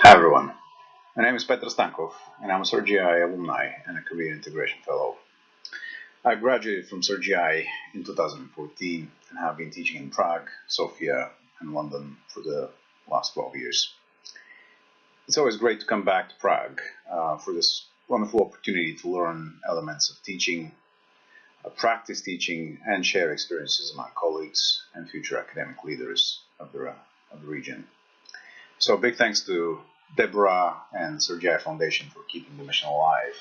Hi everyone, my name is Petr Stankov and I'm a CERGE-EI alumni and a career integration fellow. I graduated from CERGE-EI in 2014 and have been teaching in Prague, Sofia and London for the last 12 years. It's always great to come back to Prague for this wonderful opportunity to learn elements of teaching, practice teaching and share experiences among colleagues and future academic leaders of the region. So big thanks to Deborah and CERGE-EI Foundation for keeping the mission alive,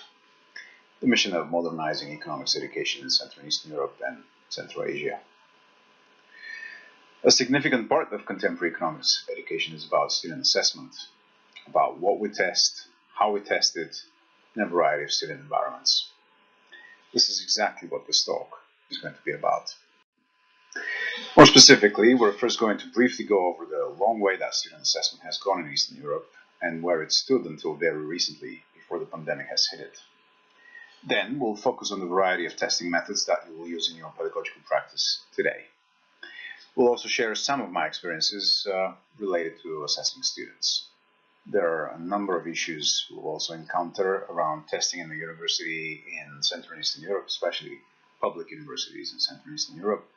the mission of modernizing economics education in Central and Eastern Europe and Central Asia. A significant part of contemporary economics education is about student assessment, about what we test, how we test it, in a variety of student environments. This is exactly what this talk is going to be about. More specifically, we're first going to briefly go over the long way that student assessment has gone in Eastern Europe and where it stood until very recently, before the pandemic has hit it. Then we'll focus on the variety of testing methods that you will use in your pedagogical practice today. We'll also share some of my experiences related to assessing students. There are a number of issues we'll also encounter around testing in the university in Central and Eastern Europe, especially public universities in Central and Eastern Europe,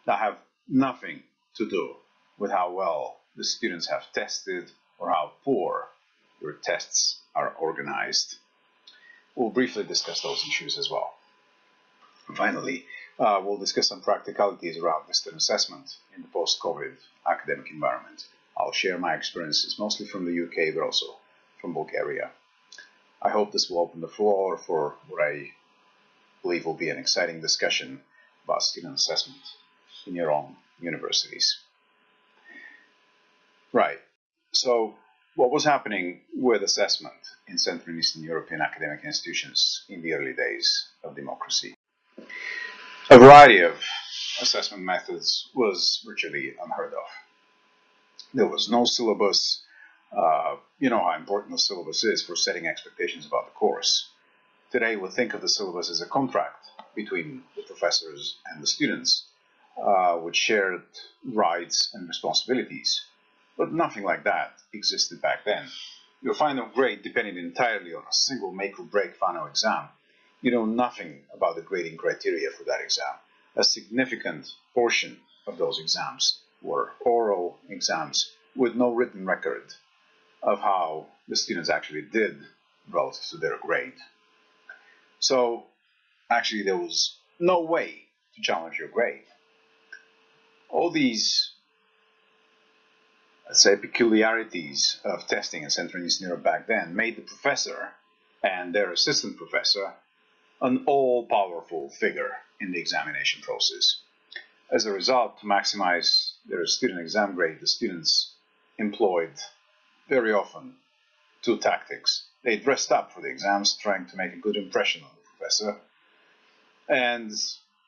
that have nothing to do with how well the students have tested or how poor your tests are organized. We'll briefly discuss those issues as well. And finally, we'll discuss some practicalities around distance assessment in the post-COVID academic environment. I'll share my experiences mostly from the UK, but also from Bulgaria. I hope this will open the floor for what I believe will be an exciting discussion about student assessment in your own universities. Right, so what was happening with assessment in Central and Eastern European academic institutions in the early days of democracy? A variety of assessment methods was virtually unheard of. There was no syllabus. You know how important the syllabus is for setting expectations about the course. Today we think of the syllabus as a contract between the professors and the students, with shared rights and responsibilities. But nothing like that existed back then. Your final grade depended entirely on a single make-or-break final exam. You know nothing about the grading criteria for that exam. A significant portion of those exams were oral exams with no written record of how the students actually did relative to their grade. So actually there was no way to challenge your grade. All these, let's say, peculiarities of testing in Central and Eastern Europe back then made the professor and their assistant professor an all-powerful figure in the examination process. As a result, to maximize their student exam grade, the students employed very often two tactics. They dressed up for the exams, trying to make a good impression on the professor, and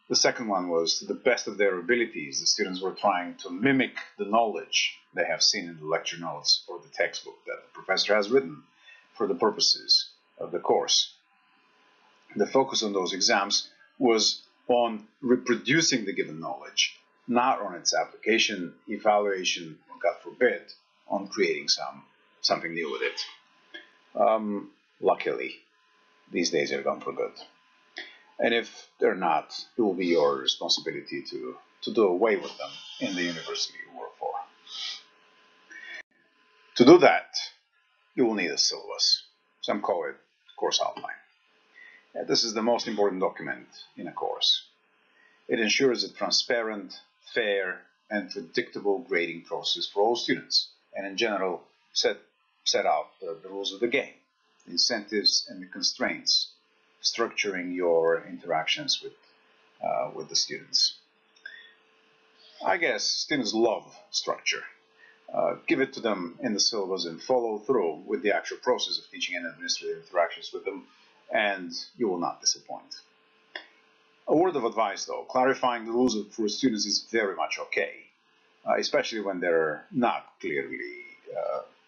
the second one was, to the best of their abilities, the students were trying to mimic the knowledge they have seen in the lecture notes or the textbook that the professor has written for the purposes of the course. The focus on those exams was on reproducing the given knowledge, not on its application, evaluation, or God forbid, on creating something new with it. Luckily, these days are gone for good. And if they're not, it will be your responsibility to do away with them in the university you work for. To do that, you will need a syllabus. Some call it course outline. This is the most important document in a course. It ensures a transparent, fair, and predictable grading process for all students, and in general, set out the rules of the game, the incentives and the constraints, structuring your interactions with the students. I guess students love structure. Give it to them in the syllabus and follow through with the actual process of teaching and administrative interactions with them, and you will not disappoint. A word of advice though, clarifying the rules for students is very much okay, especially when they're not clearly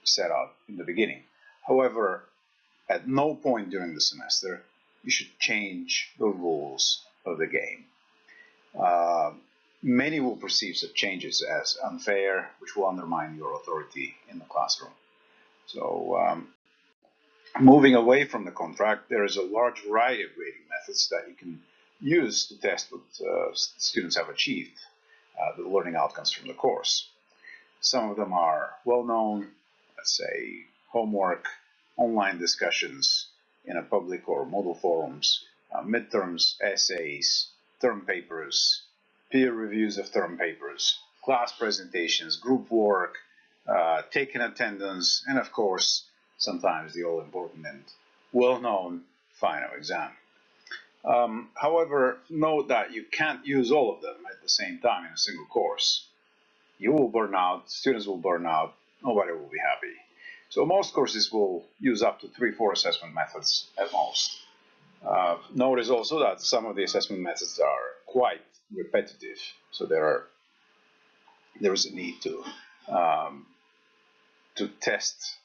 set out in the beginning. However, at no point during the semester you should change the rules of the game. Many will perceive such changes as unfair, which will undermine your authority in the classroom. So moving away from the contract, there is a large variety of grading methods that you can use to test what students have achieved, the learning outcomes from the course. Some of them are well known, let's say homework, online discussions in a public or model forums, midterms, essays, term papers, peer reviews of term papers, class presentations, group work, taking attendance, and of course, sometimes the all-important and well-known final exam. However, note that you can't use all of them at the same time in a single course. You will burn out, students will burn out, nobody will be happy. So most courses will use up to 3-4 assessment methods at most. Notice also that some of the assessment methods are quite repetitive, so there is a need to test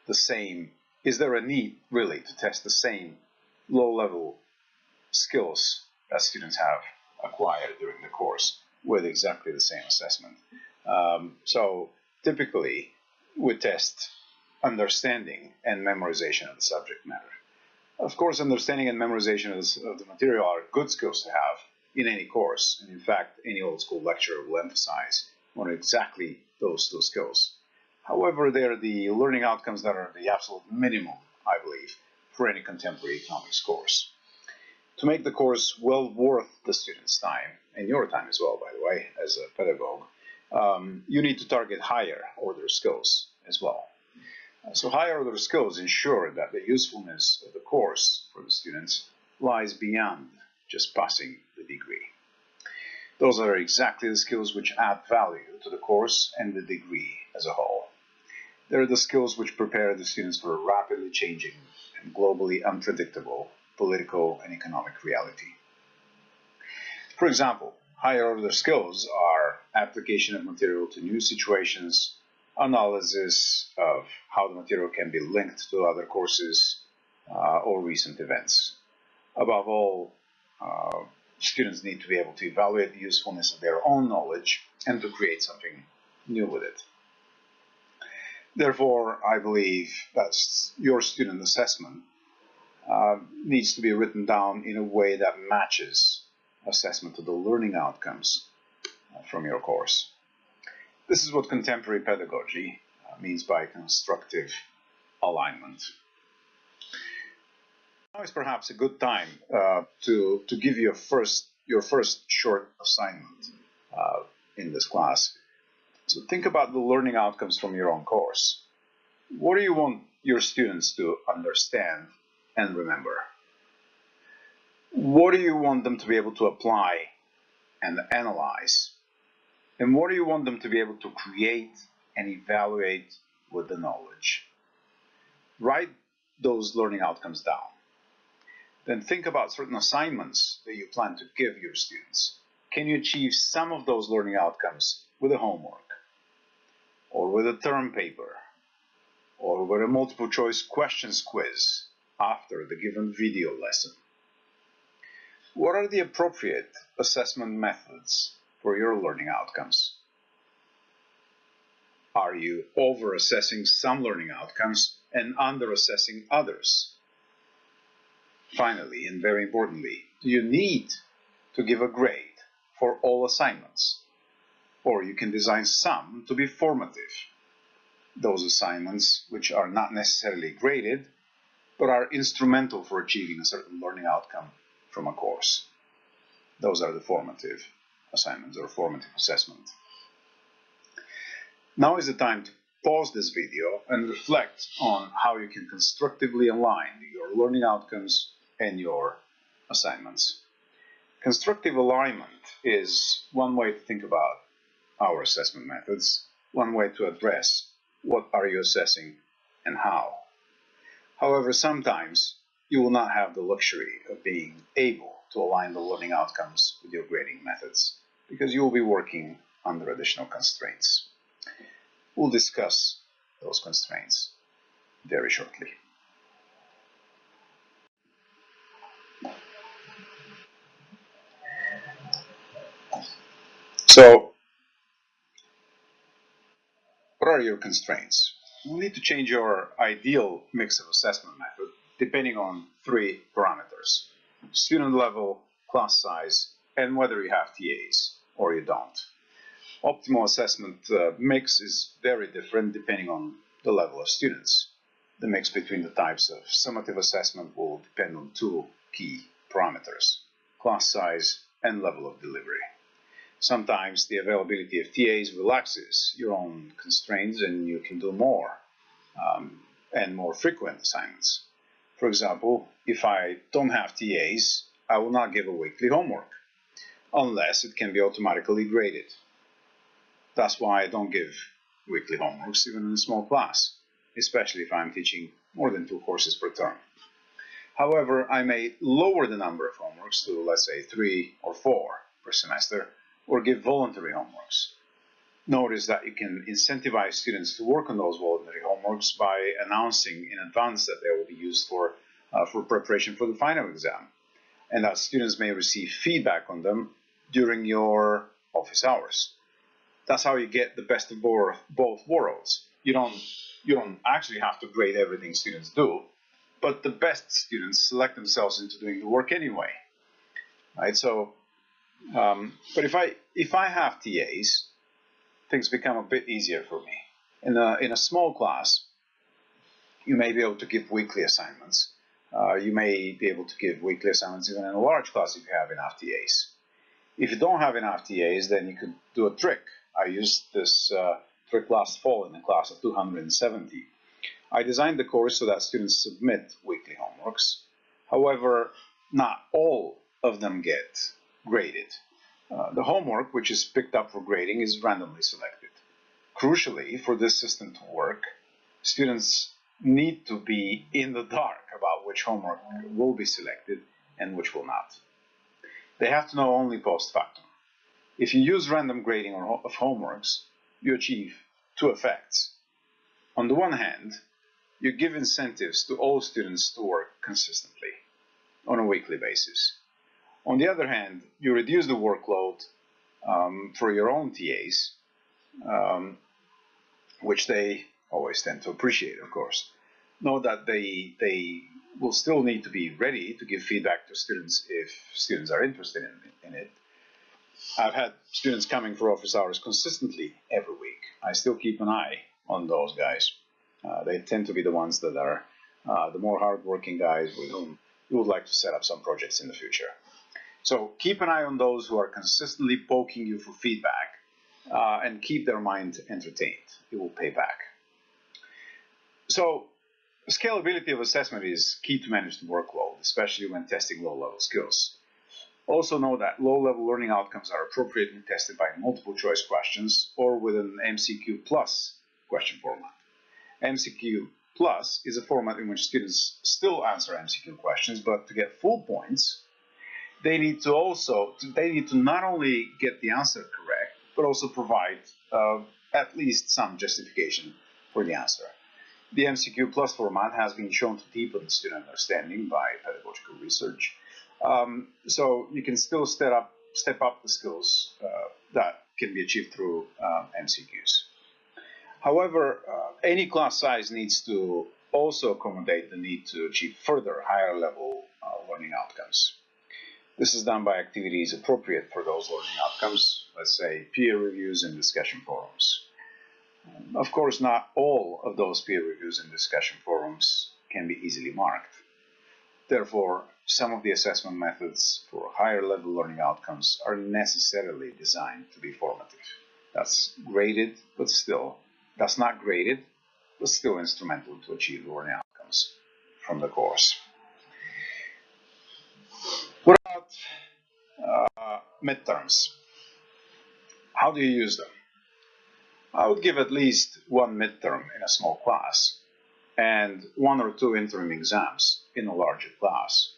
the same. Is there a need really to test the same low-level skills that students have acquired during the course with exactly the same assessment? So typically we test understanding and memorization of the subject matter. Of course, understanding and memorization of the material are good skills to have in any course, and in fact any old school lecturer will emphasize on exactly those two skills. However, they are the learning outcomes that are the absolute minimum, I believe, for any contemporary economics course. To make the course well worth the student's time, and your time as well, by the way, as a pedagogue, you need to target higher order skills as well. So higher order skills ensure that the usefulness of the course for the students lies beyond just passing the degree. Those are exactly the skills which add value to the course and the degree as a whole. They're the skills which prepare the students for a rapidly changing and globally unpredictable political and economic reality. For example, higher order skills are application of material to new situations, analysis of how the material can be linked to other courses or recent events. Above all, students need to be able to evaluate the usefulness of their own knowledge and to create something new with it. Therefore, I believe that your student assessment needs to be written down in a way that matches assessment of the learning outcomes from your course. This is what contemporary pedagogy means by constructive alignment. Now is perhaps a good time to give you your first short assignment in this class. So think about the learning outcomes from your own course. What do you want your students to understand and remember? What do you want them to be able to apply and analyze? And what do you want them to be able to create and evaluate with the knowledge? Write those learning outcomes down. Then think about certain assignments that you plan to give your students. Can you achieve some of those learning outcomes with a homework, or with a term paper, or with a multiple choice questions quiz after the given video lesson? What are the appropriate assessment methods for your learning outcomes? Are you over-assessing some learning outcomes and under-assessing others? Finally, and very importantly, do you need to give a grade for all assignments? Or you can design some to be formative. Those assignments which are not necessarily graded, but are instrumental for achieving a certain learning outcome from a course. Those are the formative assignments or formative assessment. Now is the time to pause this video and reflect on how you can constructively align your learning outcomes and your assignments. Constructive alignment is one way to think about our assessment methods, one way to address what are you assessing and how. However, sometimes you will not have the luxury of being able to align the learning outcomes with your grading methods because you will be working under additional constraints. We'll discuss those constraints very shortly. So, what are your constraints? you'll need to change your ideal mix of assessment method depending on 3 parameters: student level, class size, and whether you have TAs or you don't. Optimal assessment mix is very different depending on the level of students. The mix between the types of summative assessment will depend on 2 key parameters: class size and level of delivery. Sometimes the availability of TAs relaxes your own constraints and you can do more and more frequent assignments. For example, if I don't have TAs, I will not give a weekly homework unless it can be automatically graded. That's why I don't give weekly homeworks even in a small class, especially if I'm teaching more than 2 courses per term. However, I may lower the number of homeworks to, let's say, 3 or 4 per semester, or give voluntary homeworks. Notice that you can incentivize students to work on those voluntary homeworks by announcing in advance that they will be used for preparation for the final exam, and that students may receive feedback on them during your office hours. That's how you get the best of both worlds. You don't actually have to grade everything students do, but the best students select themselves into doing the work anyway, right? So, but if I have TAs, things become a bit easier for me. In a small class, you may be able to give weekly assignments. You may be able to give weekly assignments even in a large class if you have enough TAs. If you don't have enough TAs, then you could do a trick. I used this trick last fall in a class of 270. I designed the course so that students submit weekly homeworks. However, not all of them get graded. The homework, which is picked up for grading, is randomly selected. Crucially, for this system to work, students need to be in the dark about which homework will be selected and which will not. They have to know only post factum. If you use random grading of homeworks, you achieve 2 effects. On the one hand, you give incentives to all students to work consistently on a weekly basis. On the other hand, you reduce the workload for your own TAs, which they always tend to appreciate, of course. Know that they will still need to be ready to give feedback to students if students are interested in it. I've had students coming for office hours consistently every week. I still keep an eye on those guys. They tend to be the ones that are the more hardworking guys with whom you would like to set up some projects in the future. So keep an eye on those who are consistently poking you for feedback and keep their mind entertained. It will pay back. So scalability of assessment is key to manage the workload, especially when testing low-level skills. Also know that low-level learning outcomes are appropriately tested by multiple choice questions or with an MCQ plus question format. MCQ plus is a format in which students still answer MCQ questions, but to get full points, they need to not only get the answer correct, but also provide at least some justification for the answer. The MCQ plus format has been shown to deepen student understanding by pedagogical research. So you can still step up the skills that can be achieved through MCQs. However, any class size needs to also accommodate the need to achieve further higher level learning outcomes. This is done by activities appropriate for those learning outcomes, let's say peer reviews and discussion forums. Of course, not all of those peer reviews and discussion forums can be easily marked. Therefore, some of the assessment methods for higher level learning outcomes are necessarily designed to be formative. That's not graded, but still instrumental to achieve learning outcomes from the course. What about midterms? How do you use them? I would give at least 1 midterm in a small class and 1 or 2 interim exams in a larger class.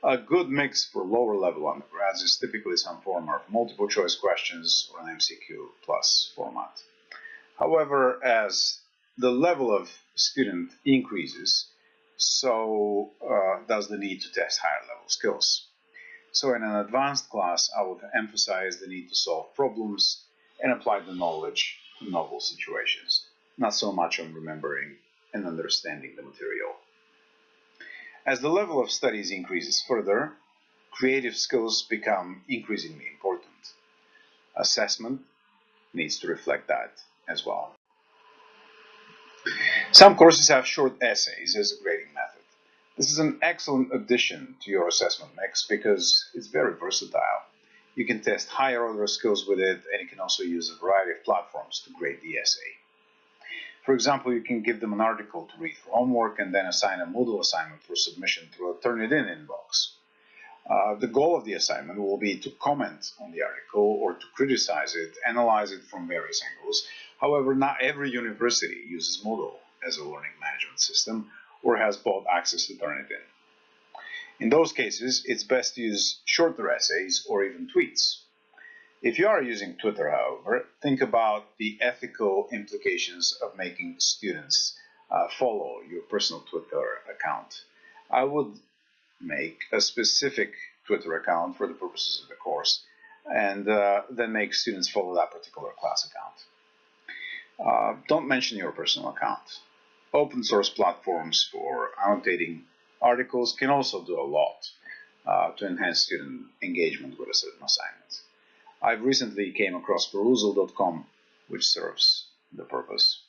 A good mix for lower level undergrads is typically some form of multiple choice questions or an MCQ plus format. However, as the level of student increases, so does the need to test higher level skills. So in an advanced class, I would emphasize the need to solve problems and apply the knowledge to novel situations. not so much on remembering and understanding the material. As the level of studies increases further, creative skills become increasingly important. Assessment needs to reflect that as well. Some courses have short essays as a grading method. This is an excellent addition to your assessment mix because it's very versatile. You can test higher order skills with it, and you can also use a variety of platforms to grade the essay. For example, you can give them an article to read for homework and then assign a Moodle assignment for submission through a Turnitin inbox. The goal of the assignment will be to comment on the article or to criticize it, analyze it from various angles. However, not every university uses Moodle as a learning management system or has both access to Turnitin. In those cases, it's best to use shorter essays or even tweets. If you are using Twitter, however, think about the ethical implications of making students follow your personal Twitter account. I would make a specific Twitter account for the purposes of the course and then make students follow that particular class account. Don't mention your personal account. Open source platforms for annotating articles can also do a lot to enhance student engagement with a certain assignment. I've recently came across perusal.com, which serves the purpose.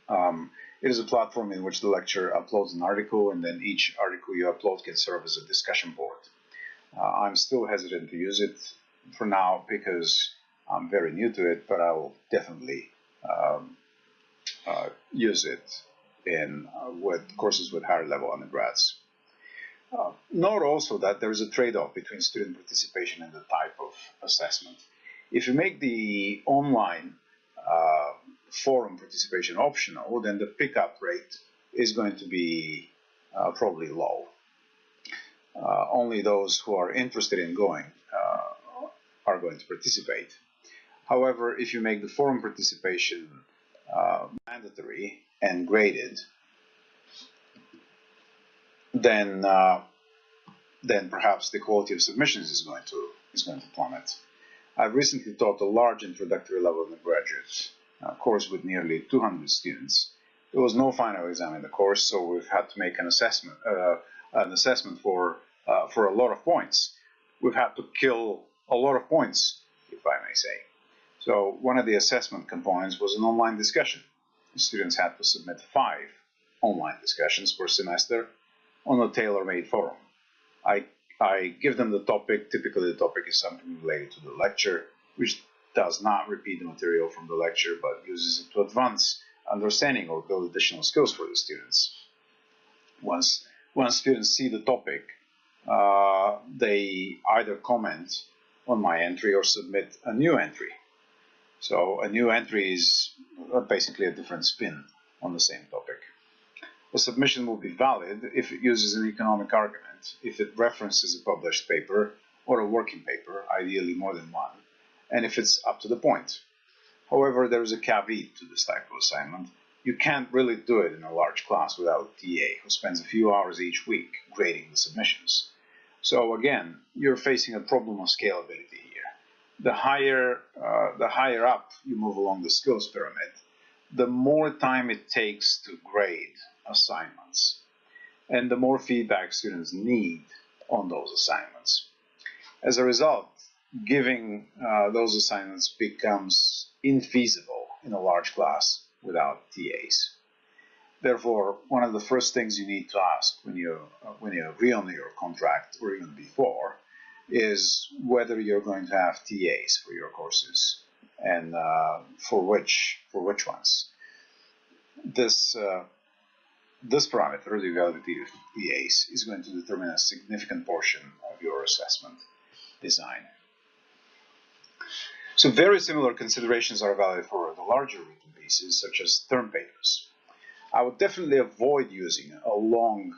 It is a platform in which the lecturer uploads an article, and then each article you upload can serve as a discussion board. I'm still hesitant to use it for now because I'm very new to it, but I will definitely use it in with courses with higher level undergrads. Note also that there is a trade-off between student participation and the type of assessment. If you make the online forum participation optional, then the pickup rate is going to be probably low. Only those who are interested in going are going to participate. However, if you make the forum participation mandatory and graded, then perhaps the quality of submissions is going to plummet. I've recently taught a large introductory level undergraduate course with nearly 200 students. There was no final exam in the course, so we've had to make an assessment for a lot of points. We've had to kill a lot of points, if I may say. So one of the assessment components was an online discussion. The students had to submit 5 online discussions per semester on a tailor-made forum. I give them the topic. Typically the topic is something related to the lecture, which does not repeat the material from the lecture, but uses it to advance understanding or build additional skills for the students. Once students see the topic, they either comment on my entry or submit a new entry. So a new entry is basically a different spin on the same topic. A submission will be valid if it uses an economic argument, if it references a published paper or a working paper, ideally more than one, and if it's up to the point. However, there is a caveat to this type of assignment. You can't really do it in a large class without a TA who spends a few hours each week grading the submissions. So again, you're facing a problem of scalability here. The higher up you move along the skills pyramid, the more time it takes to grade assignments, and the more feedback students need on those assignments. As a result, giving those assignments becomes infeasible in a large class without TAs. Therefore, one of the first things you need to ask when you re-honor your contract, or even before, is whether you're going to have TAs for your courses, and for which ones. This parameter, the availability of TAs, is going to determine a significant portion of your assessment design. So very similar considerations are valid for the larger written pieces, such as term papers. I would definitely avoid using a long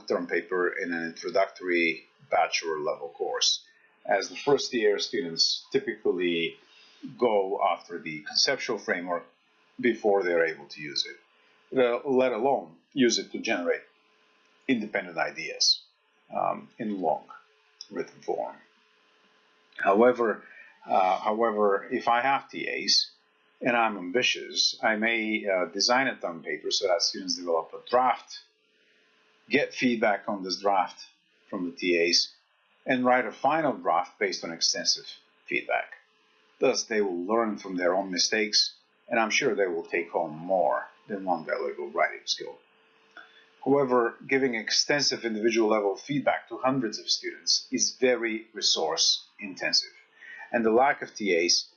term paper in an introductory bachelor level course, as the first year students typically go after the conceptual framework before they're able to use it, let alone use it to generate independent ideas in long written form. However, if I have TAs, and I'm ambitious, I may design a term paper so that students develop a draft, get feedback on this draft from the TAs, and write a final draft based on extensive feedback. Thus, they will learn from their own mistakes, and I'm sure they will take home more than one valuable writing skill. However, giving extensive individual level feedback to hundreds of students is very resource intensive, and the lack of TAs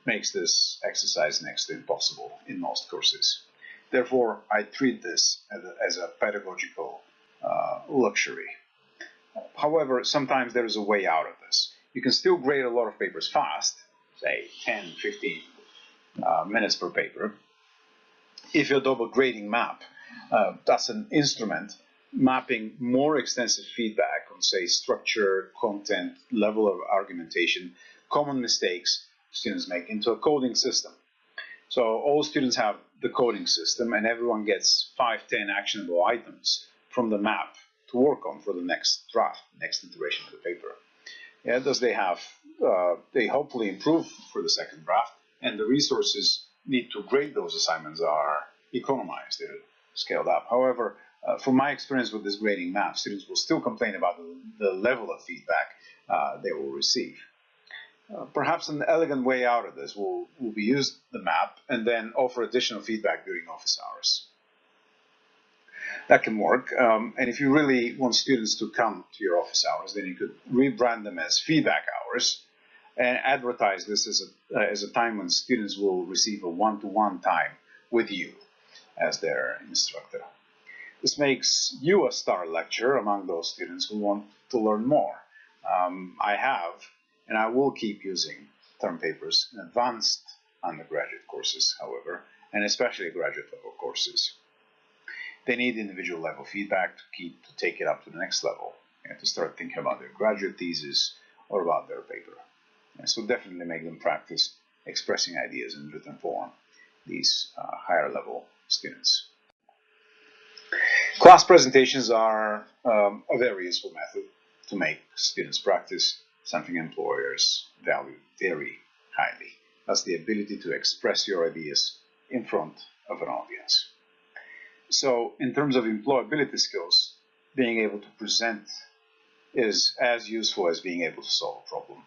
makes this exercise next to impossible in most courses. Therefore, I treat this as a pedagogical luxury. However, sometimes there is a way out of this. You can still grade a lot of papers fast, say 10, 15 minutes per paper, if you adopt a grading map. That's an instrument mapping more extensive feedback on, say, structure, content, level of argumentation, common mistakes students make into a coding system. So all students have the coding system, and everyone gets 5-10 actionable items from the map to work on for the next draft, next iteration of the paper. Yeah, thus they hopefully improve for the second draft, and the resources need to grade those assignments are economized, they're scaled up. However, from my experience with this grading map, students will still complain about the level of feedback they will receive. Perhaps an elegant way out of this will be use the map and then offer additional feedback during office hours. That can work, and if you really want students to come to your office hours, then you could rebrand them as feedback hours and advertise this as a time when students will receive a one-to-one time with you as their instructor. This makes you a star lecturer among those students who want to learn more. I have, and I will keep using term papers in advanced undergraduate courses, however, and especially graduate level courses. They need individual level feedback to take it up to the next level, and to start thinking about their graduate thesis or about their paper. And so definitely make them practice expressing ideas in written form, these higher level students. Class presentations are a very useful method to make students practice something employers value very highly. That's the ability to express your ideas in front of an audience. So in terms of employability skills, being able to present is as useful as being able to solve a problem.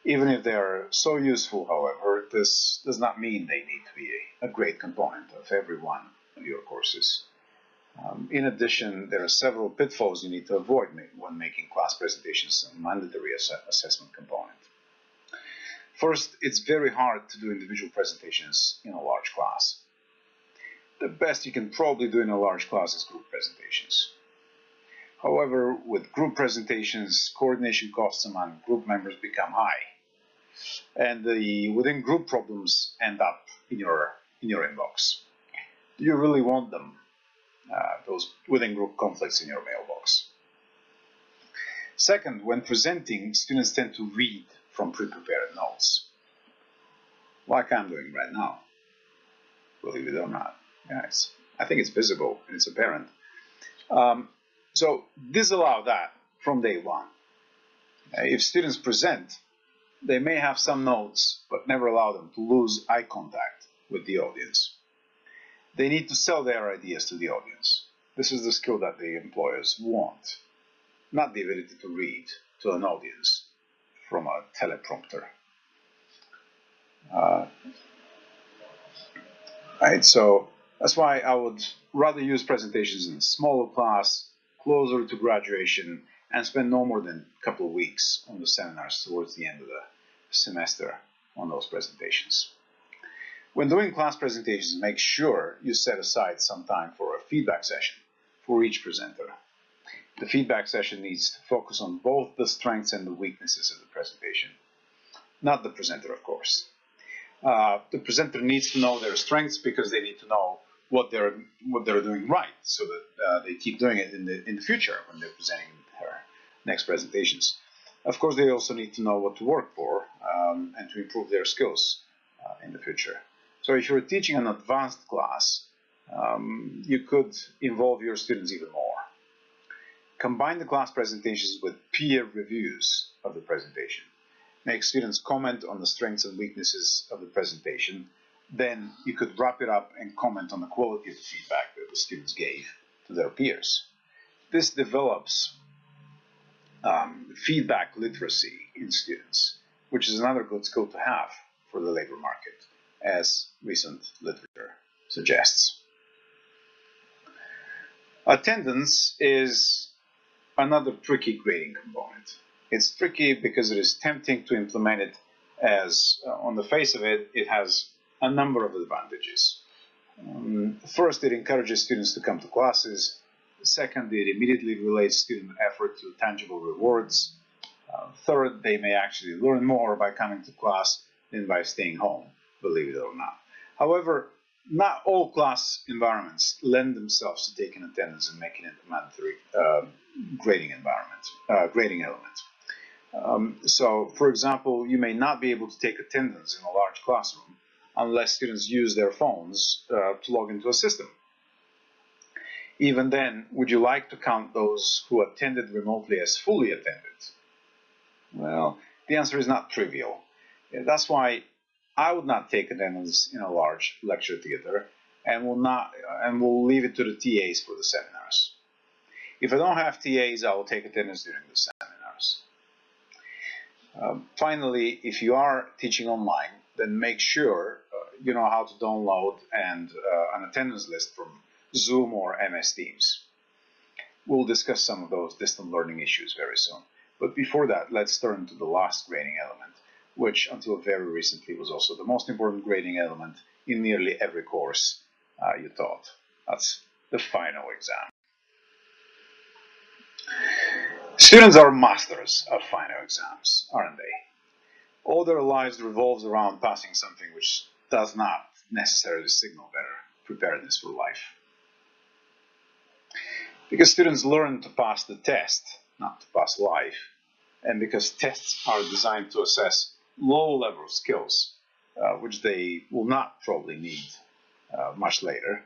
Even if they are so useful, however, this does not mean they need to be a great component of every one of your courses. In addition, there are several pitfalls you need to avoid when making class presentations a mandatory assessment component. First, it's very hard to do individual presentations in a large class. The best you can probably do in a large class is group presentations. However, with group presentations, coordination costs among group members become high, and the within group problems end up in your inbox. Do you really want them? Those within group conflicts in your mailbox. Second, when presenting, students tend to read from pre-prepared notes, like I'm doing right now, believe it or not. Yes, I think it's visible and it's apparent. So disallow that from day one. If students present, they may have some notes, but never allow them to lose eye contact with the audience. They need to sell their ideas to the audience. This is the skill that the employers want, not the ability to read to an audience from a teleprompter. Right, so that's why I would rather use presentations in a smaller class, closer to graduation, and spend no more than a couple of weeks on the seminars towards the end of the semester on those presentations. When doing class presentations, make sure you set aside some time for a feedback session for each presenter. The feedback session needs to focus on both the strengths and the weaknesses of the presentation. Not the presenter, of course. The presenter needs to know their strengths because they need to know what they're doing right, so that they keep doing it in the future when they're presenting their next presentations. Of course, they also need to know what to work for and to improve their skills in the future. So if you're teaching an advanced class, you could involve your students even more. Combine the class presentations with peer reviews of the presentation. make students comment on the strengths and weaknesses of the presentation. Then you could wrap it up and comment on the quality of the feedback that the students gave to their peers. This develops feedback literacy in students, which is another good skill to have for the labor market, as recent literature suggests. Attendance is another tricky grading component. It's tricky because it is tempting to implement it as, on the face of it, it has a number of advantages. First, it encourages students to come to classes. Second, it immediately relates student effort to tangible rewards. Third, they may actually learn more by coming to class than by staying home, believe it or not. However, not all class environments lend themselves to taking attendance and making it a mandatory grading element. So, for example, you may not be able to take attendance in a large classroom unless students use their phones to log into a system. Even then, would you like to count those who attended remotely as fully attended? Well, the answer is not trivial. That's why I would not take attendance in a large lecture theater and will leave it to the TAs for the seminars. If I don't have TAs, I will take attendance during the seminars. Finally, if you are teaching online, then make sure you know how to download an attendance list from Zoom or MS Teams. We'll discuss some of those distant learning issues very soon. But before that, let's turn to the last grading element, which until very recently was also the most important grading element in nearly every course you taught. That's the final exam. Students are masters of final exams, aren't they? All their lives revolves around passing something which does not necessarily signal better preparedness for life. Because students learn to pass the test, not to pass life, and because tests are designed to assess low-level skills, which they will not probably need much later,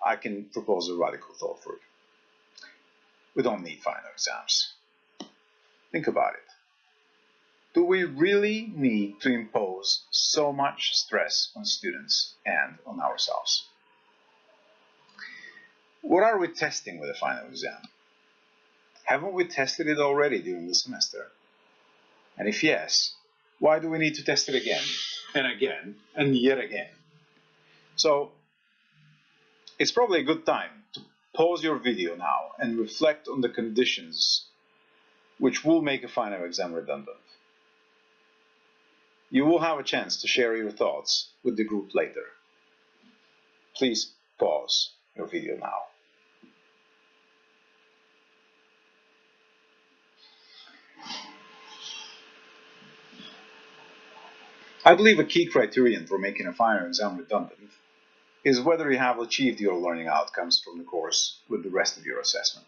I can propose a radical thought for it. We don't need final exams. Think about it. Do we really need to impose so much stress on students and on ourselves? What are we testing with a final exam? Haven't we tested it already during the semester? And if yes, why do we need to test it again and again and yet again? So it's probably a good time to pause your video now and reflect on the conditions which will make a final exam redundant. You will have a chance to share your thoughts with the group later. Please pause your video now. I believe a key criterion for making a final exam redundant is whether you have achieved your learning outcomes from the course with the rest of your assessment.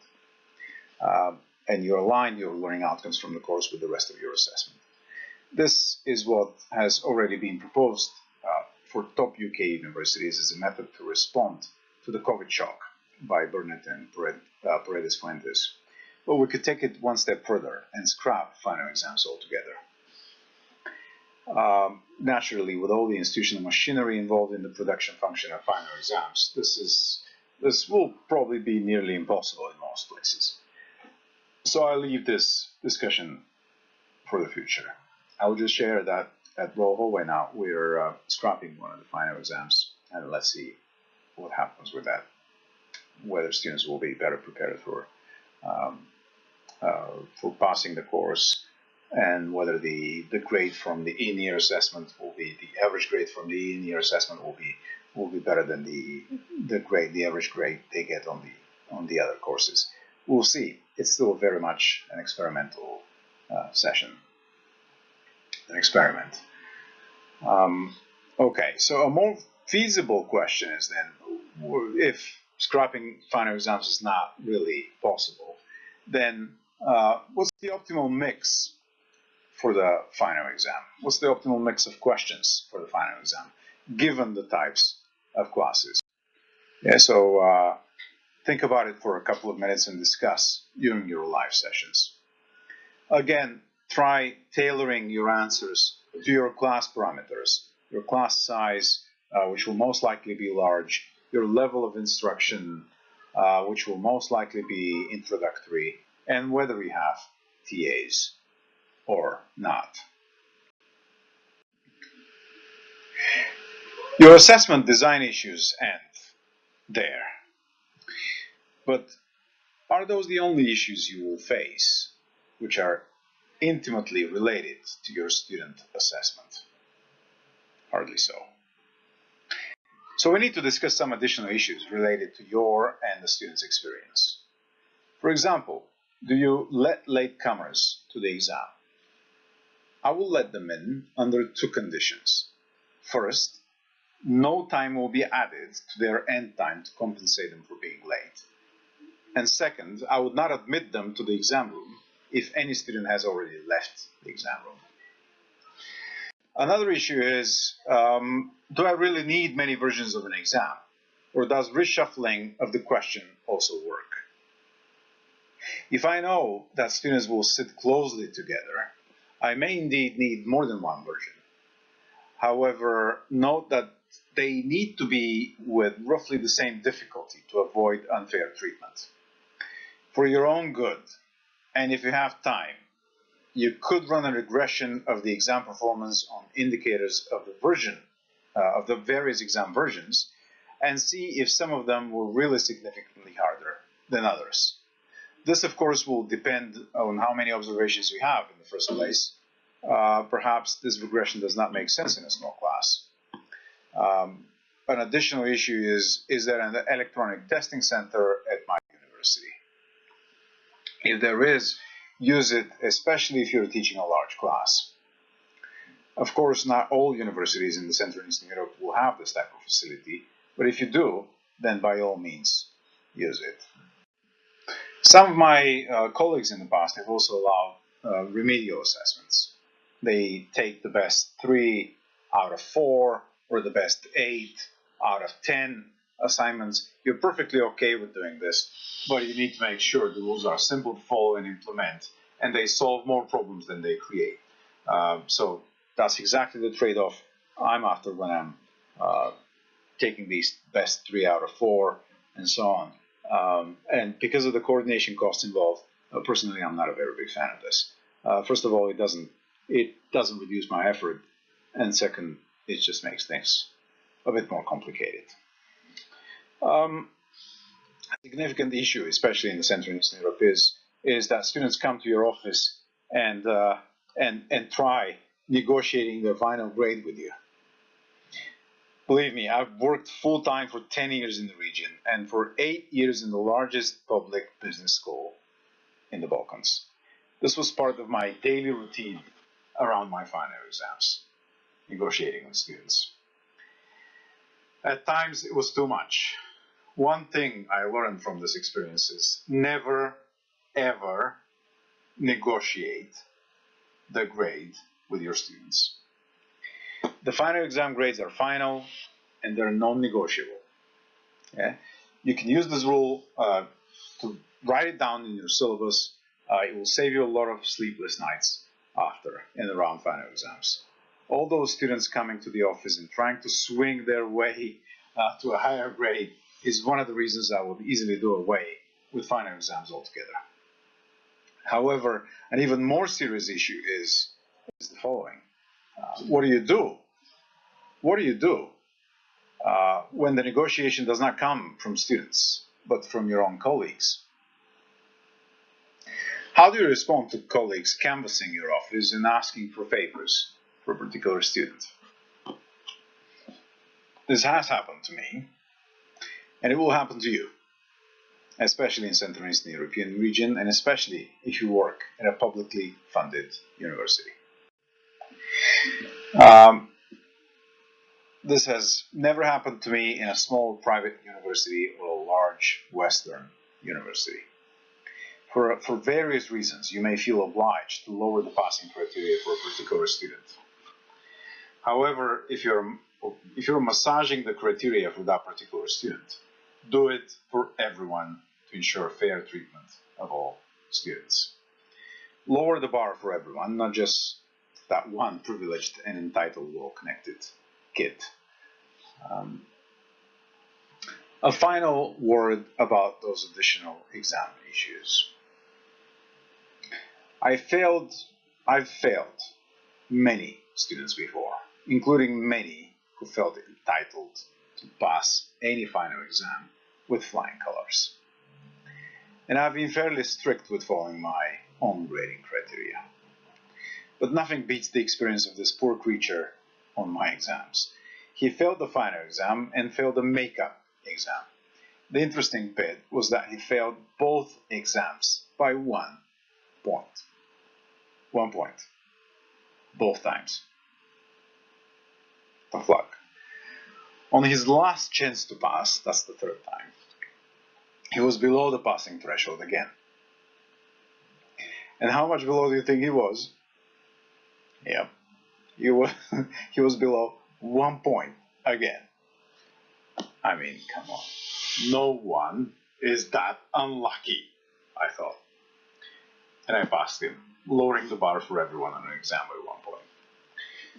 And you aligned your learning outcomes from the course with the rest of your assessment. This is what has already been proposed for top UK universities as a method to respond to the COVID shock by Burnett and Paredes Fuentes. But we could take it one step further and scrap final exams altogether. Naturally, with all the institutional machinery involved in the production function of final exams, this will probably be nearly impossible in most places. So I'll leave this discussion for the future. I'll just share that at Royal Hallway now we're scrapping one of the final exams, and let's see what happens with that. Whether students will be better prepared for passing the course, and whether the grade from the in-year assessment will be the average grade from the in-year assessment will be better than the average grade they get on the other courses. We'll see. It's still very much an experimental session, an experiment. Okay, so a more feasible question is then, if scrapping final exams is not really possible, then what's the optimal mix for the final exam? What's the optimal mix of questions for the final exam, given the types of classes? Yeah, so think about it for a couple of minutes and discuss during your live sessions. Again, try tailoring your answers to your class parameters, your class size, which will most likely be large, your level of instruction, which will most likely be introductory, and whether we have TAs or not. Your assessment design issues end there. But are those the only issues you will face, which are intimately related to your student assessment? Hardly so. So we need to discuss some additional issues related to your and the student's experience. For example, do you let latecomers to the exam? I will let them in under two conditions. First, no time will be added to their end time to compensate them for being late. And second, I would not admit them to the exam room if any student has already left the exam room. Another issue is, do I really need many versions of an exam? Or does reshuffling of the question also work? If I know that students will sit closely together, I may indeed need more than one version. However, note that they need to be with roughly the same difficulty to avoid unfair treatment. For your own good, and if you have time, you could run a regression of the exam performance on indicators of the version, of the various exam versions, and see if some of them were really significantly harder than others. This, of course, will depend on how many observations you have in the first place. Perhaps this regression does not make sense in a small class. An additional issue is there an electronic testing center at my university? If there is, use it, especially if you're teaching a large class. Of course, not all universities in the Central and Eastern Europe will have this type of facility, but if you do, then by all means, use it. Some of my colleagues in the past have also allowed remedial assessments. They take the best 3 out of 4 or the best 8 out of 10 assignments. You're perfectly okay with doing this, but you need to make sure the rules are simple to follow and implement, and they solve more problems than they create. So that's exactly the trade-off I'm after when I'm taking these best 3 out of 4 and so on. And because of the coordination costs involved, personally, I'm not a very big fan of this. First of all, it doesn't reduce my effort, and second, it just makes things a bit more complicated. A significant issue, especially in the Central and Eastern Europe, is that students come to your office and try negotiating their final grade with you. Believe me, I've worked full-time for 10 years in the region and for 8 years in the largest public business school in the Balkans. This was part of my daily routine around my final exams, negotiating with students. At times, it was too much. One thing I learned from this experience is never, ever negotiate the grade with your students. The final exam grades are final and they're non-negotiable. Yeah? You can use this rule to write it down in your syllabus. It will save you a lot of sleepless nights after and around final exams. All those students coming to the office and trying to swing their way to a higher grade is one of the reasons I would easily do away with final exams altogether. However, an even more serious issue is the following. What do you do? What do you do when the negotiation does not come from students, but from your own colleagues? How do you respond to colleagues canvassing your office and asking for favors for a particular student? This has happened to me, and it will happen to you, especially in Central and Eastern European region, and especially if you work at a publicly funded university. This has never happened to me in a small private university or a large Western university. For various reasons, you may feel obliged to lower the passing criteria for a particular student. However, if you're massaging the criteria for that particular student, do it for everyone to ensure fair treatment of all students. lower the bar for everyone, not just that one privileged and entitled, well-connected kid. A final word about those additional exam issues. I've failed many students before, including many who felt entitled to pass any final exam with flying colors. And I've been fairly strict with following my own grading criteria. But nothing beats the experience of this poor creature on my exams. He failed the final exam and failed the makeup exam. The interesting bit was that he failed both exams by 1 point. 1 point. Both times. Tough luck. On his last chance to pass, that's the third time, he was below the passing threshold again. And how much below do you think he was? Yep. He was below 1 point again. I mean, come on. No one is that unlucky, I thought. And I passed him, lowering the bar for everyone on an exam by 1 point.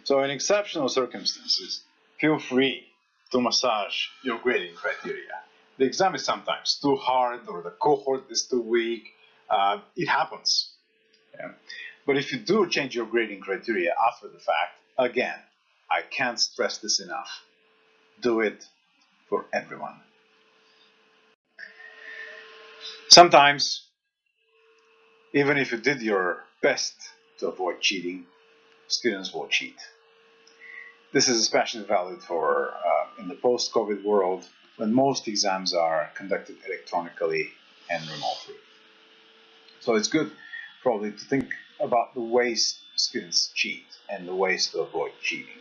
So in exceptional circumstances, feel free to massage your grading criteria. The exam is sometimes too hard or the cohort is too weak. It happens. Yeah. But if you do change your grading criteria after the fact, again, I can't stress this enough. Do it for everyone. Sometimes, even if you did your best to avoid cheating, students will cheat. This is especially valid for in the post-COVID world, when most exams are conducted electronically and remotely. So it's good probably to think about the ways students cheat and the ways to avoid cheating.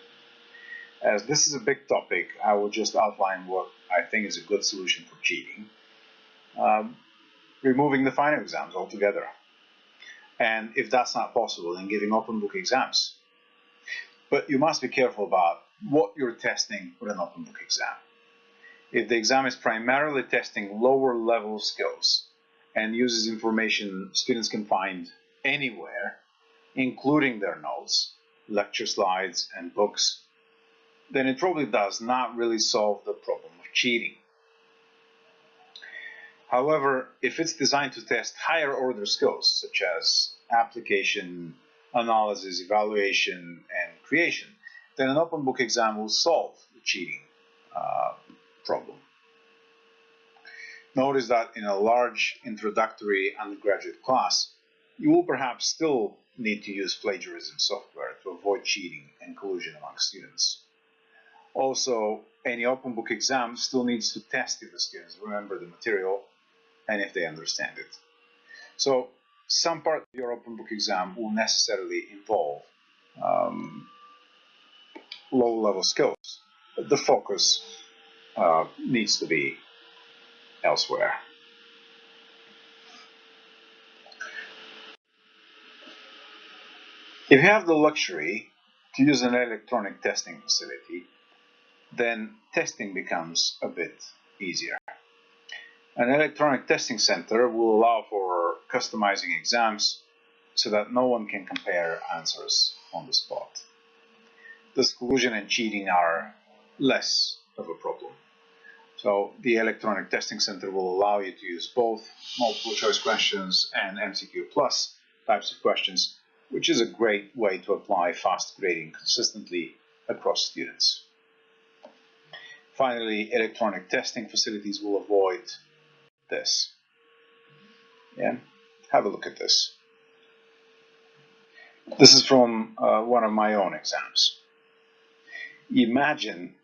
As this is a big topic, I will just outline what I think is a good solution for cheating. Removing the final exams altogether. And if that's not possible, then giving open book exams. But you must be careful about what you're testing with an open book exam. If the exam is primarily testing lower level skills and uses information students can find anywhere, including their notes, lecture slides, and books, then it probably does not really solve the problem of cheating. However, if it's designed to test higher order skills, such as application, analysis, evaluation, and creation, then an open book exam will solve the cheating problem. Notice that in a large introductory undergraduate class, you will perhaps still need to use plagiarism software to avoid cheating and collusion among students. Also, any open book exam still needs to test if the students remember the material and if they understand it. So some part of your open book exam will necessarily involve low-level skills, but the focus needs to be elsewhere. If you have the luxury to use an electronic testing facility, then testing becomes a bit easier. An electronic testing center will allow for customizing exams so that no one can compare answers on the spot. Thus, collusion and cheating are less of a problem. So the electronic testing center will allow you to use both multiple choice questions and MCQ plus types of questions, which is a great way to apply fast grading consistently across students. Finally, electronic testing facilities will avoid this. Yeah, have a look at this. This is from one of my own exams. Imagine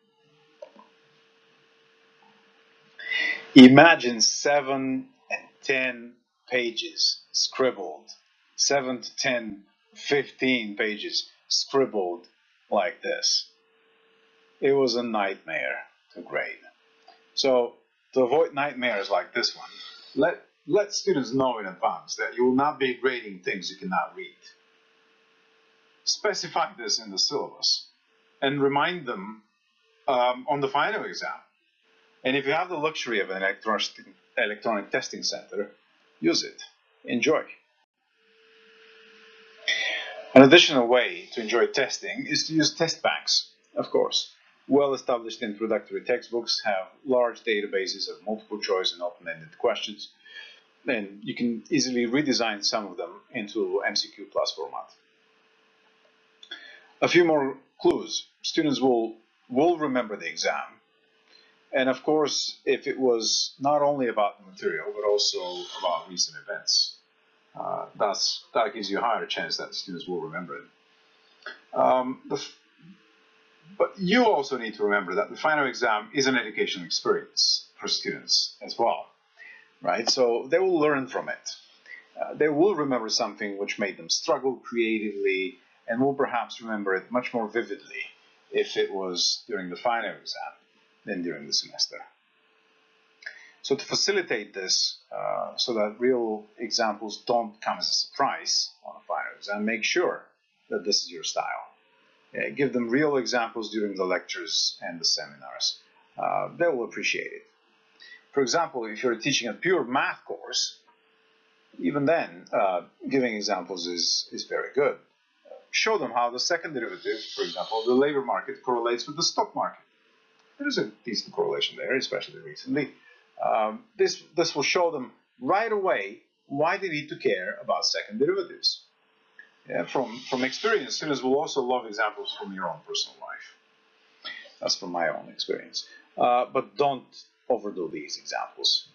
7 and 10 pages scribbled, 7 to 10, 15 pages scribbled like this. It was a nightmare to grade. So to avoid nightmares like this one, let students know in advance that you will not be grading things you cannot read. Specify this in the syllabus and remind them on the final exam. And if you have the luxury of an electronic testing center, use it. Enjoy. An additional way to enjoy testing is to use test banks, of course. Well-established introductory textbooks have large databases of multiple choice and open-ended questions, and you can easily redesign some of them into MCQ plus format. A few more clues. Students will remember the exam, and of course, if it was not only about the material, but also about recent events, that gives you a higher chance that the students will remember it. But you also need to remember that the final exam is an educational experience for students as well, right? So they will learn from it. They will remember something which made them struggle creatively, and will perhaps remember it much more vividly if it was during the final exam than during the semester. So to facilitate this, so that real examples don't come as a surprise on a final exam, make sure that this is your style. Give them real examples during the lectures and the seminars. They will appreciate it. For example, if you're teaching a pure math course, even then, giving examples is very good. Show them how the second derivative, for example, of the labor market correlates with the stock market. There is a decent correlation there, especially recently. This will show them right away why they need to care about second derivatives. From experience, students will also love examples from your own personal life. That's from my own experience. But don't overdo these examples.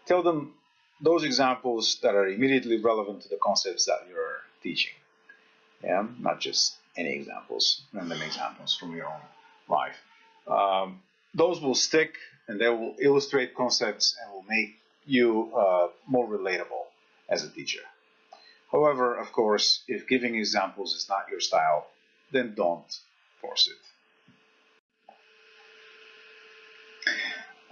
Tell them those examples that are immediately relevant to the concepts that you're teaching. Not just any examples, random examples from your own life. Those will stick, and they will illustrate concepts and will make you more relatable as a teacher. However, of course, if giving examples is not your style, then don't force it.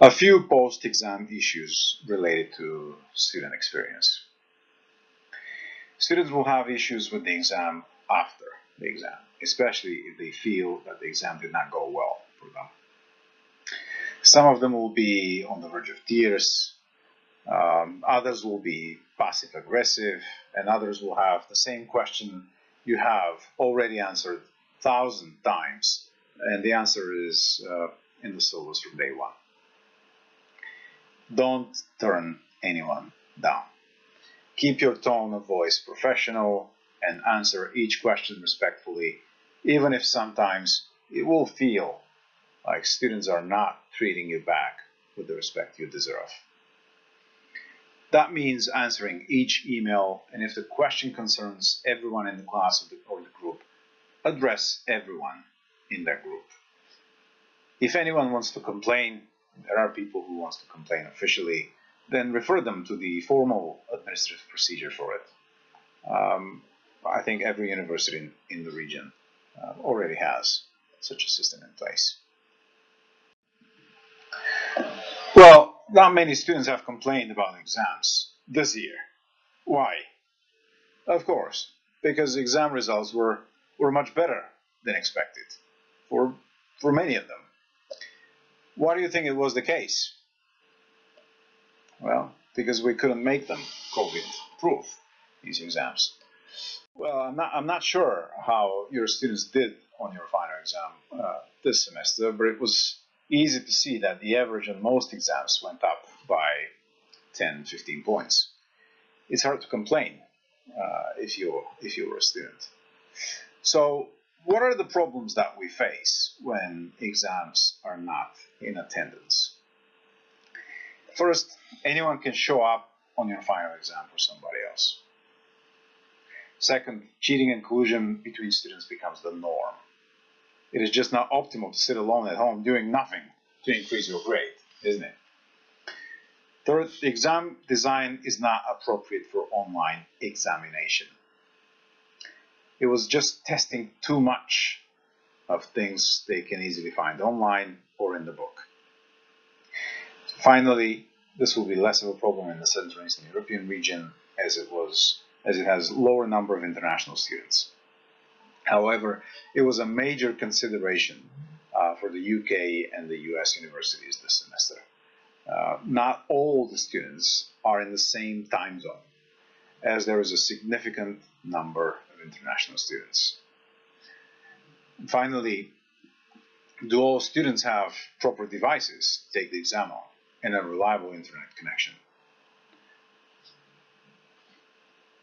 A few post-exam issues related to student experience. Students will have issues with the exam after the exam, especially if they feel that the exam did not go well for them. Some of them will be on the verge of tears, others will be passive-aggressive, and others will have the same question you have already answered 1,000 times, and the answer is in the syllabus from day one. Don't turn anyone down. Keep your tone of voice professional and answer each question respectfully, even if sometimes it will feel like students are not treating you back with the respect you deserve. That means answering each email, and if the question concerns everyone in the class or the group, address everyone in that group. If anyone wants to complain, there are people who want to complain officially, then refer them to the formal administrative procedure for it. I think every university in the region already has such a system in place. Well, not many students have complained about exams this year. Why? Of course, because exam results were much better than expected for many of them. Why do you think it was the case? Well, because we couldn't make them COVID-proof, these exams. Well, I'm not sure how your students did on your final exam this semester, but it was easy to see that the average on most exams went up by 10, 15 points. It's hard to complain if you're a student. So, what are the problems that we face when exams are not in attendance? First, anyone can show up on your final exam for somebody else. Second, cheating and collusion between students becomes the norm. It is just not optimal to sit alone at home doing nothing to increase your grade, isn't it? Third, the exam design is not appropriate for online examination. It was just testing too much of things they can easily find online or in the book. Finally, this will be less of a problem in the Central and Eastern European region as it has lower number of international students. However, it was a major consideration for the UK and the US universities this semester. Not all the students are in the same time zone, as there is a significant number of international students? And finally, do all students have proper devices to take the exam on and a reliable internet connection?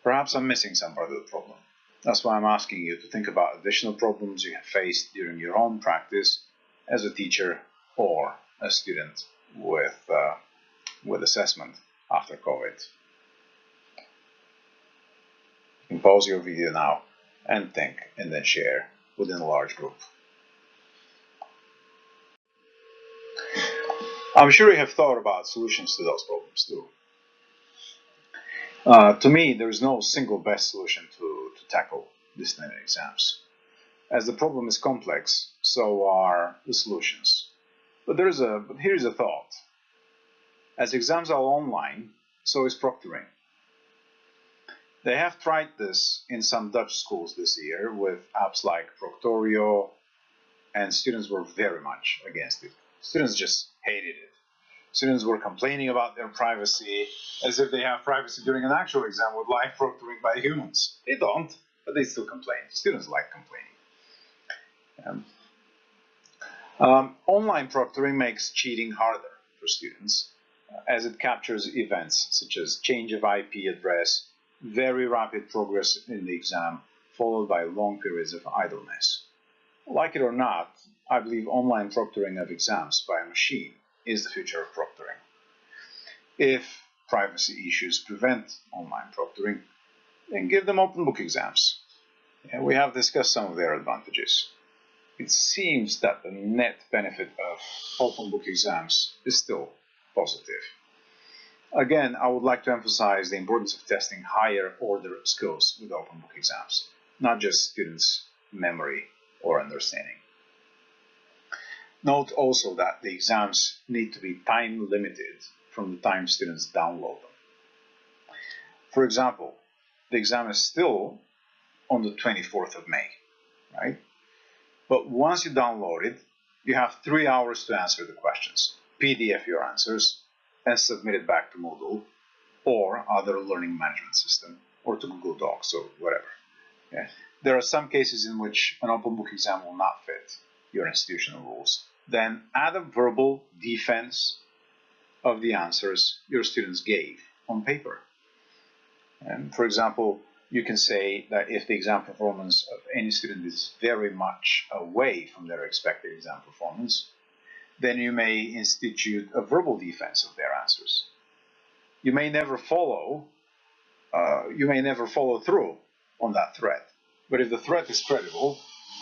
Perhaps I'm missing some part of the problem. That's why I'm asking you to think about additional problems you have faced during your own practice as a teacher or a student with assessment after COVID. You can pause your video now and think, and then share within a large group. I'm sure you have thought about solutions to those problems too. To me, there is no single best solution to tackle disciplinary exams. As the problem is complex, so are the solutions. But here's a thought. As exams are online, so is proctoring. They have tried this in some Dutch schools this year with apps like Proctorio, and students were very much against it. Students just hated it. Students were complaining about their privacy as if they have privacy during an actual exam with live proctoring by humans. They don't, but they still complain. Students like complaining. Online proctoring makes cheating harder for students as it captures events such as change of IP address, very rapid progress in the exam, followed by long periods of idleness. Like it or not, I believe online proctoring of exams by a machine is the future of proctoring. If privacy issues prevent online proctoring, then give them open book exams. And we have discussed some of their advantages. It seems that the net benefit of open book exams is still positive. Again, I would like to emphasize the importance of testing higher order skills with open book exams, not just students' memory or understanding. Note also that the exams need to be time limited from the time students download them. For example, the exam is still on the 24th of May, right? But once you download it, you have 3 hours to answer the questions, PDF your answers, and submit it back to Moodle or other learning management system, or to Google Docs or whatever. Okay? There are some cases in which an open book exam will not fit your institutional rules. Then add a verbal defense of the answers your students gave on paper. And for example, you can say that if the exam performance of any student is very much away from their expected exam performance, then you may institute a verbal defense of their answers. You may never follow through on that threat, but if the threat is credible,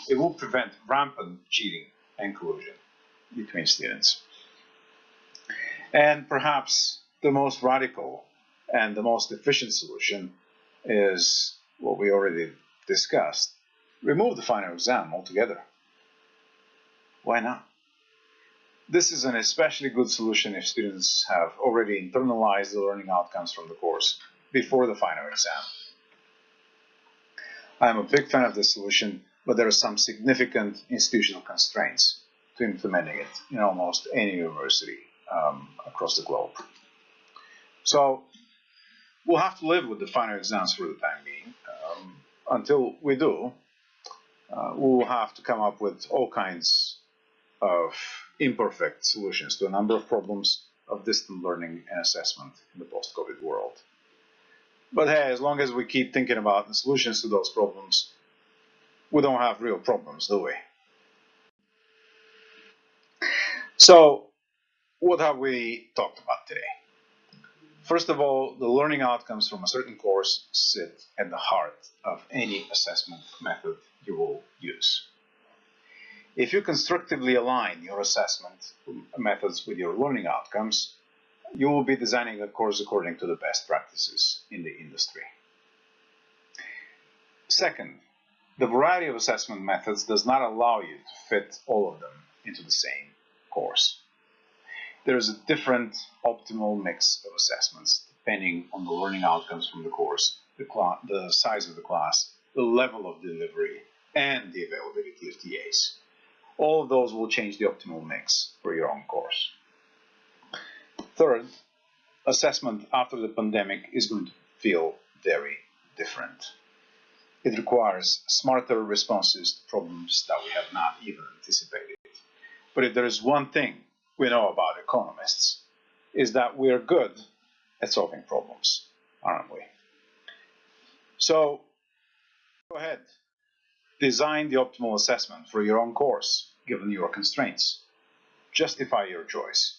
it will prevent rampant cheating and collusion between students. And perhaps the most radical and the most efficient solution is what we already discussed. Remove the final exam altogether. Why not? This is an especially good solution if students have already internalized the learning outcomes from the course before the final exam. I'm a big fan of this solution, but there are some significant institutional constraints to implementing it in almost any university across the globe. So we'll have to live with the final exams for the time being. Until we do, we'll have to come up with all kinds of imperfect solutions to a number of problems of distant learning and assessment in the post-COVID world. But hey, as long as we keep thinking about the solutions to those problems, we don't have real problems, do we? So, what have we talked about today? First of all, the learning outcomes from a certain course sit at the heart of any assessment method you will use. If you constructively align your assessment methods with your learning outcomes, you will be designing a course according to the best practices in the industry. Second, the variety of assessment methods does not allow you to fit all of them into the same course. There is a different optimal mix of assessments depending on the learning outcomes from the course, the size of the class, the level of delivery, and the availability of TAs. All of those will change the optimal mix for your own course. Third, assessment after the pandemic is going to feel very different. It requires smarter responses to problems that we have not even anticipated. But if there is one thing we know about economists, is that we are good at solving problems, aren't we? So go ahead, design the optimal assessment for your own course, given your constraints. Justify your choice.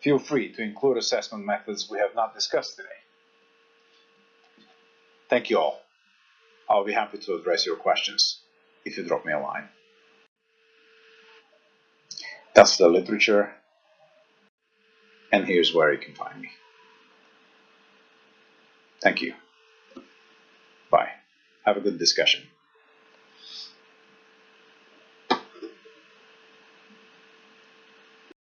Feel free to include assessment methods we have not discussed today. Thank you all. I'll be happy to address your questions if you drop me a line. That's the literature, and here's where you can find me. Thank you. Bye. Have a good discussion.